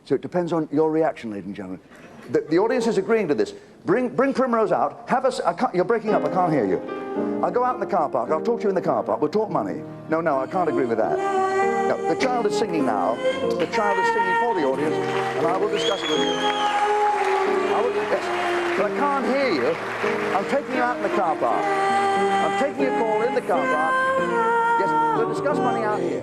Speaker 1: So it depends on your reaction, ladies and gentlemen. The audience is agreeing to this. Bring Primrose out. You're breaking up. I can't hear you. I'll go out in the car park. I'll talk to you in the car park. We'll talk money. No, I can't agree with that. No, the child is singing now. The child is singing for the audience, and I will discuss it with you. Yes, but I can't hear you. I'm taking you out in the car park. I'm taking a call in the car park. Yes, we'll discuss money out here.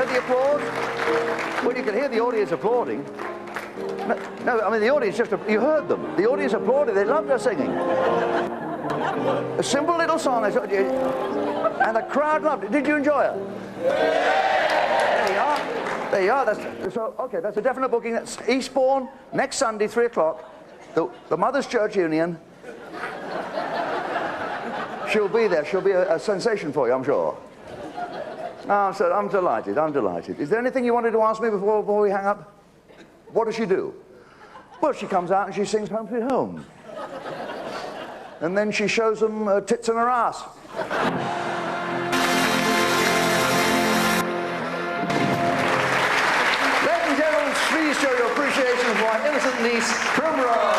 Speaker 1: heard the applause? Well, you could hear the audience applauding. No, I mean, the audience just, you heard them. The audience applauded. They loved her singing. A simple little song. And the crowd loved it. Did you enjoy it? There you are. There you are. Okay, that's a definite booking. That's Eastbourne, next Sunday, 3 o'clock. The Mothers Church Union. She'll be there. She'll be a sensation for you, I'm sure. Oh, so I'm delighted. I'm delighted. Is there anything you wanted to ask me before we hang up? What does she do? Well, she comes out and she sings Home Sweet Home. And then she shows them tits and her ass. Ladies and gentlemen, please show your appreciation for my innocent niece, Primrose.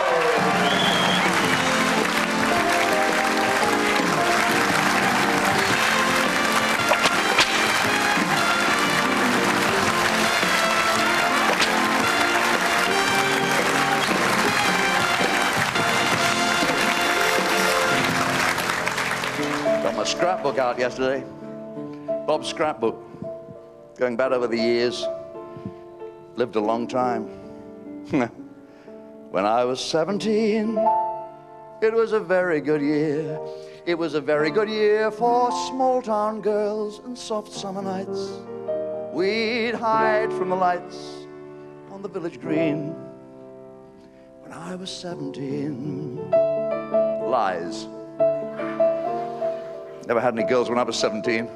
Speaker 1: A scrapbook out yesterday. Bob's scrapbook. Going back over the years. Lived a long time. When I was 17, it was a very good year. It was a very good year for small town girls and soft summer nights. We'd hide from the lights on the village green. When I was 17. Lies. Never had any girls when I was 17.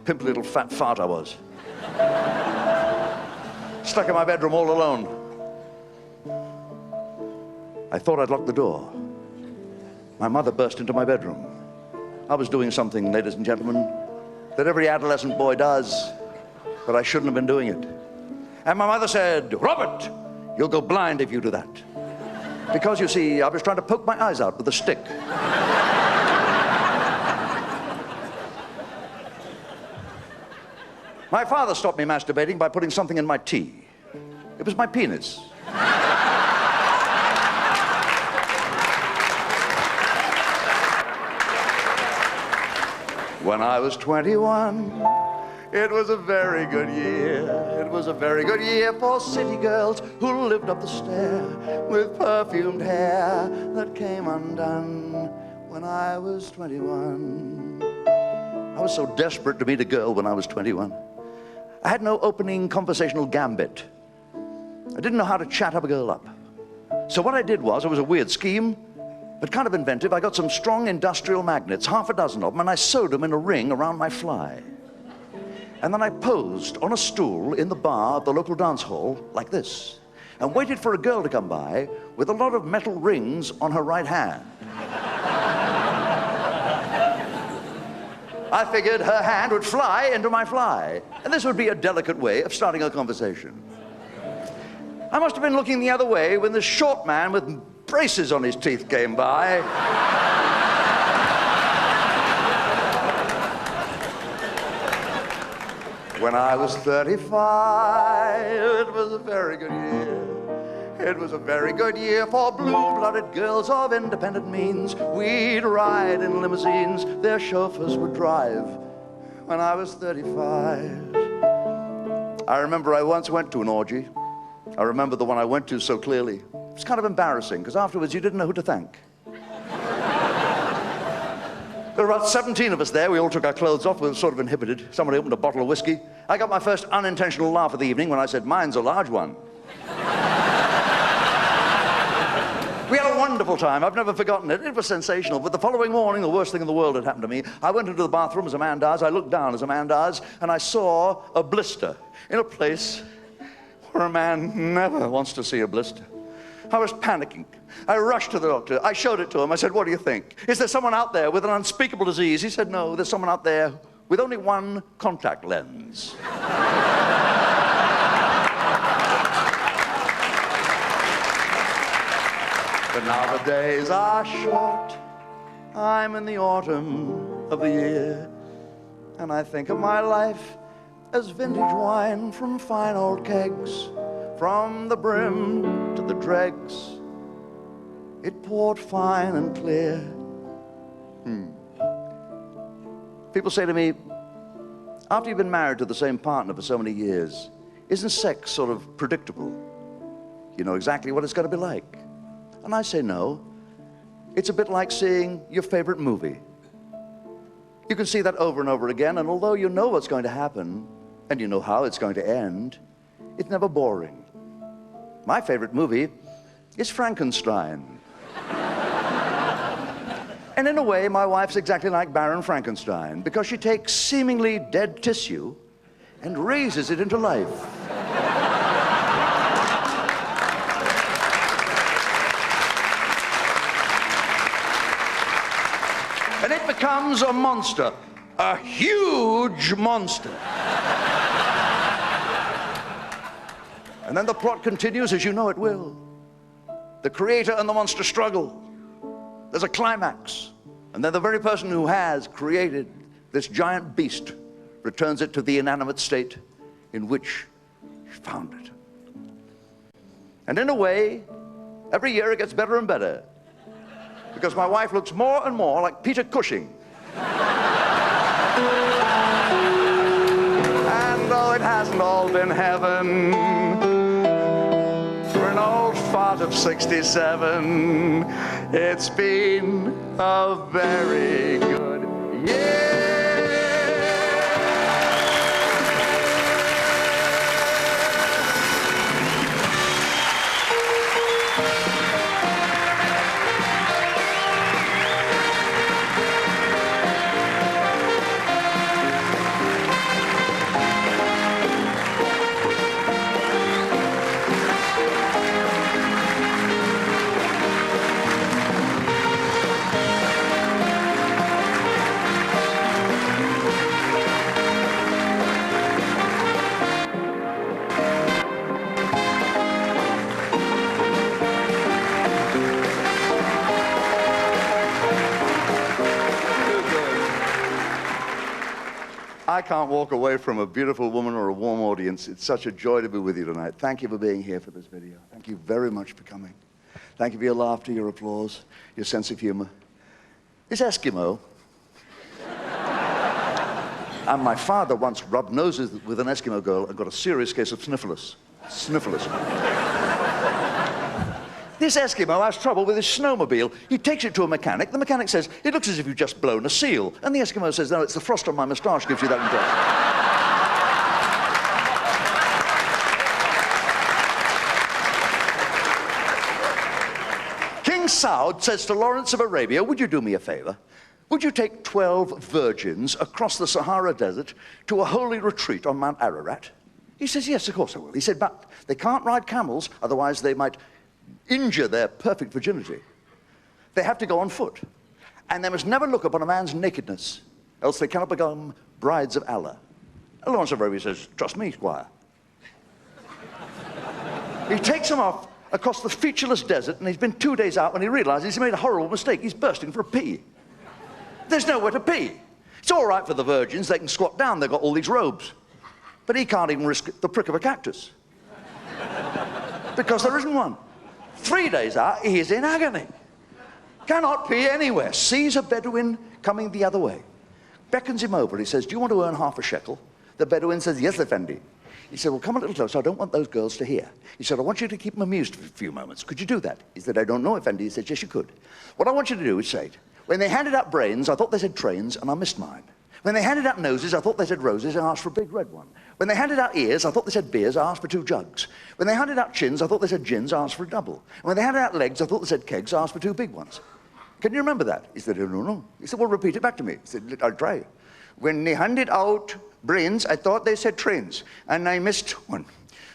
Speaker 1: Pimply little fat fart I was. Stuck in my bedroom all alone. I thought I'd locked the door. My mother burst into my bedroom. I was doing something, ladies and gentlemen, that every adolescent boy does, but I shouldn't have been doing it. And my mother said, "Robert, you'll go blind if you do that." Because, you see, I was trying to poke my eyes out with a stick. My father stopped me masturbating by putting something in my tea. It was my penis. When I was 21, it was a very good year. It was a very good year for city girls who lived up the stair with perfumed hair that came undone. When I was 21. I was so desperate to meet a girl when I was 21. I had no opening conversational gambit. I didn't know how to chat up a girl up. So what I did was, it was a weird scheme, but kind of inventive. I got some strong industrial magnets, half a dozen of them, and I sewed them in a ring around my fly. And then I posed on a stool in the bar at the local dance hall, like this, and waited for a girl to come by with a lot of metal rings on her right hand. I figured her hand would fly into my fly, and this would be a delicate way of starting a conversation. I must have been looking the other way when this short man with braces on his teeth came by. When I was 35, it was a very good year. It was a very good year for blue-blooded girls of independent means. We'd ride in limousines, their chauffeurs would drive. When I was 35, I remember I once went to an orgy. I remember the one I went to so clearly. It was kind of embarrassing, because afterwards you didn't know who to thank. There were about 17 of us there. We all took our clothes off. We were sort of inhibited. Somebody opened a bottle of whiskey. I got my first unintentional laugh of the evening when I said, "Mine's a large one." We had a wonderful time. I've never forgotten it. It was sensational. But the following morning, the worst thing in the world had happened to me. I went into the bathroom as a man does. I looked down as a man does, and I saw a blister in a place where a man never wants to see a blister. I was panicking. I rushed to the doctor. I showed it to him. I said, "What do you think? Is there someone out there with an unspeakable disease?" He said, "No, there's someone out there with only one contact lens." But now the days are short. I'm in the autumn of the year, and I think of my life as vintage wine from fine old kegs. From the brim to the dregs, it poured fine and clear. People say to me, After you've been married to the same partner for so many years, isn't sex sort of predictable? You know exactly what it's going to be like. And I say no. It's a bit like seeing your favorite movie. You can see that over and over again, and although you know what's going to happen, and you know how it's going to end, it's never boring. My favorite movie is Frankenstein. And in a way, my wife's exactly like Baron Frankenstein, because she takes seemingly dead tissue and raises it into life. And it becomes a monster, a huge monster. And then the plot continues as you know it will. The creator and the monster struggle. There's a climax. And then the very person who has created this giant beast returns it to the inanimate state in which he found it. And in a way, every year it gets better and better, because my wife looks more and more like Peter Cushing. And though it hasn't all been heaven, for an old fart of 67, it's been a very good year. I can't walk away from a beautiful woman or a warm audience. It's such a joy to be with you tonight. Thank you for being here for this video. Thank you very much for coming. Thank you for your laughter, your applause, your sense of humor. This Eskimo, and my father once rubbed noses with an Eskimo girl and got a serious case of sniffles. This Eskimo has trouble with his snowmobile. He takes it to a mechanic. The mechanic says, it looks as if you've just blown a seal. And the Eskimo says, no, it's the frost on my moustache gives you that impression. King Saud says to Lawrence of Arabia, would you do me a favor? Would you take 12 virgins across the Sahara Desert to a holy retreat on Mount Ararat? He says, yes, of course I will. He said, but they can't ride camels, otherwise they might injure their perfect virginity. They have to go on foot. And they must never look upon a man's nakedness, else they cannot become brides of Allah. And Lawrence of Arabia says, trust me, squire. He takes them off across the featureless desert, and he's been 2 days out when he realizes he's made a horrible mistake. He's bursting for a pee. There's nowhere to pee. It's all right for the virgins. They can squat down. They've got all these robes. But he can't even risk the prick of a cactus, because there isn't one. 3 days out, he is in agony. Cannot pee anywhere. Sees a Bedouin coming the other way. Beckons him over. He says, do you want to earn half a shekel? The Bedouin says, yes, Effendi. He said, well, come a little closer. I don't want those girls to hear. He said, I want you to keep them amused for a few moments. Could you do that? He said, I don't know, Effendi. He said, yes, you could. What I want you to do is say it. When they handed out brains, I thought they said trains, and I missed mine. When they handed out noses, I thought they said roses, and I asked for a big red one. When they handed out ears, I thought they said beers, I asked for 2 jugs. When they handed out chins, I thought they said gins, I asked for a double. And when they handed out legs, I thought they said kegs, I asked for 2 big ones. Can you remember that? He said, no, no. He said, well, repeat it back to me. He said, I'll try. When they handed out brains, I thought they said trains, and I missed one.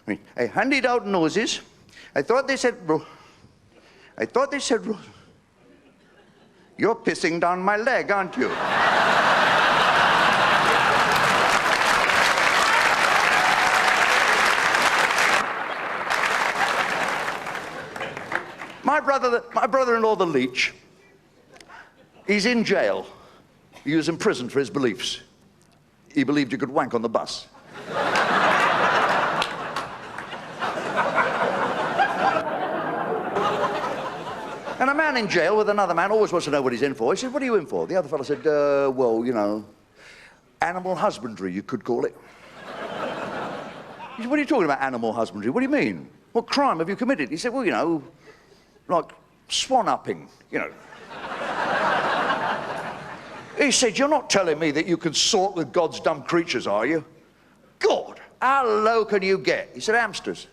Speaker 1: I handed out noses, I thought they said You're pissing down my leg, aren't you? My brother-in-law, the leech, he's in jail. He was imprisoned for his beliefs. He believed you could wank on the bus. And a man in jail with another man always wants to know what he's in for. He said, what are you in for? The other fellow said, well, you know, Animal husbandry, you could call it. He said, what are you talking about, animal husbandry? What do you mean? What crime have you committed? He said, well, you know, like swan-upping, you know. He said, you're not telling me that you can sort with God's dumb creatures, are you? God, how low can you get? He said, hamsters.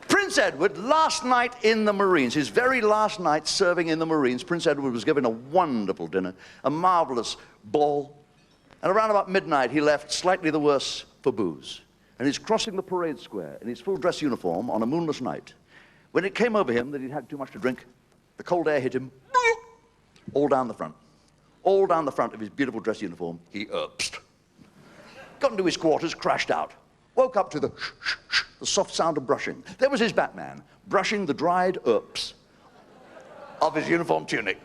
Speaker 1: Prince Edward, last night in the Marines, his very last night serving in the Marines, Prince Edward was given a wonderful dinner, a marvelous ball, and around about midnight he left slightly the worse for booze. And he's crossing the parade square in his full dress uniform on a moonless night. When it came over him that he'd had too much to drink, the cold air hit him all down the front. All down the front of his beautiful dress uniform, he urpsed. Got into his quarters, crashed out. Woke up to the soft sound of brushing. There was his Batman, brushing the dried urps of his uniform tunic.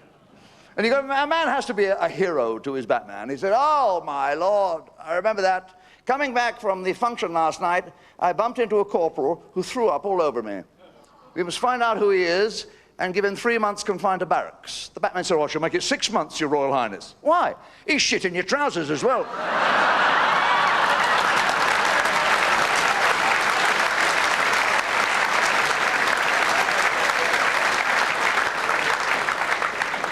Speaker 1: And you go, a man has to be a hero to his Batman. He said, oh, my Lord, I remember that. Coming back from the function last night, I bumped into a corporal who threw up all over me. We must find out who he is and give him 3 months confined to barracks. The Batman said, oh, I shall make it 6 months, Your Royal Highness. Why? He's shit in your trousers as well.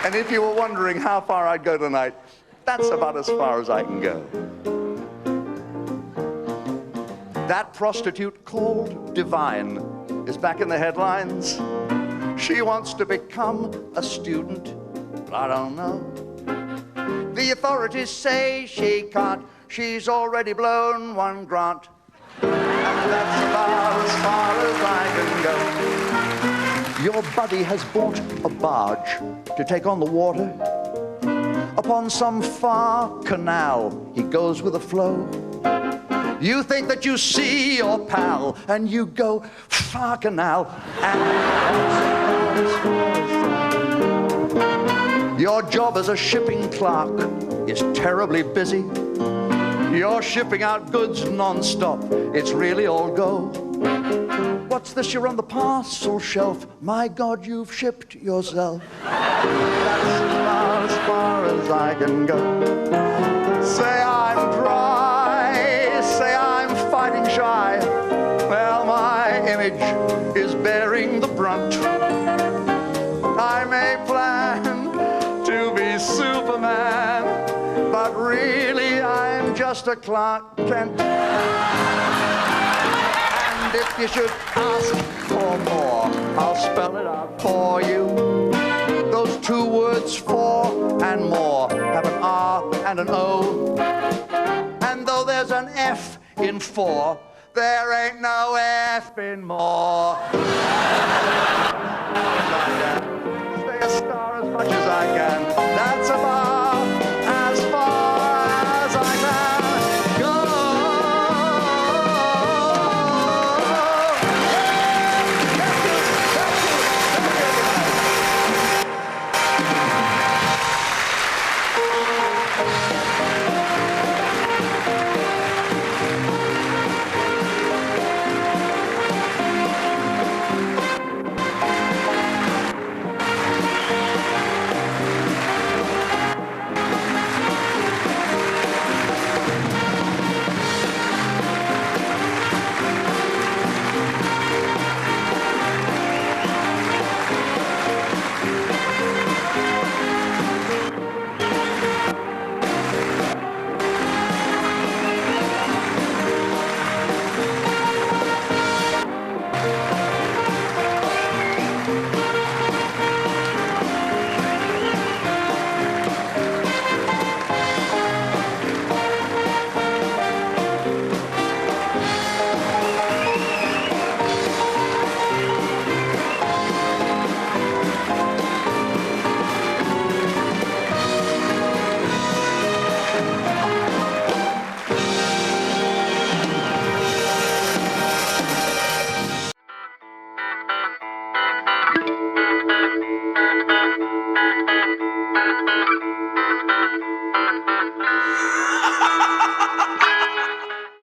Speaker 1: And if you were wondering how far I'd go tonight, that's about as far as I can go. That prostitute called Divine is back in the headlines. She wants to become a student, but I don't know. The authorities say she can't. She's already blown one grant. And that's about as far as I can go. Your buddy has bought a barge to take on the water. Upon some far canal, he goes with the flow. You think that you see your pal, and you go, far canal, and your job as a shipping clerk is terribly busy. You're shipping out goods non-stop, it's really all go. What's this, you're on the parcel shelf? My God, you've shipped yourself. That's about as far as I can go. Say I'm dry, say I'm fighting shy. Well, my image is bearing the brunt. I may plan to be Superman, but really I'm just a Clark Kent. And if you should ask for more, I'll spell it out for you. Those 2 words, for and more, have an R and an O. And though there's an F in for, there ain't no F in more.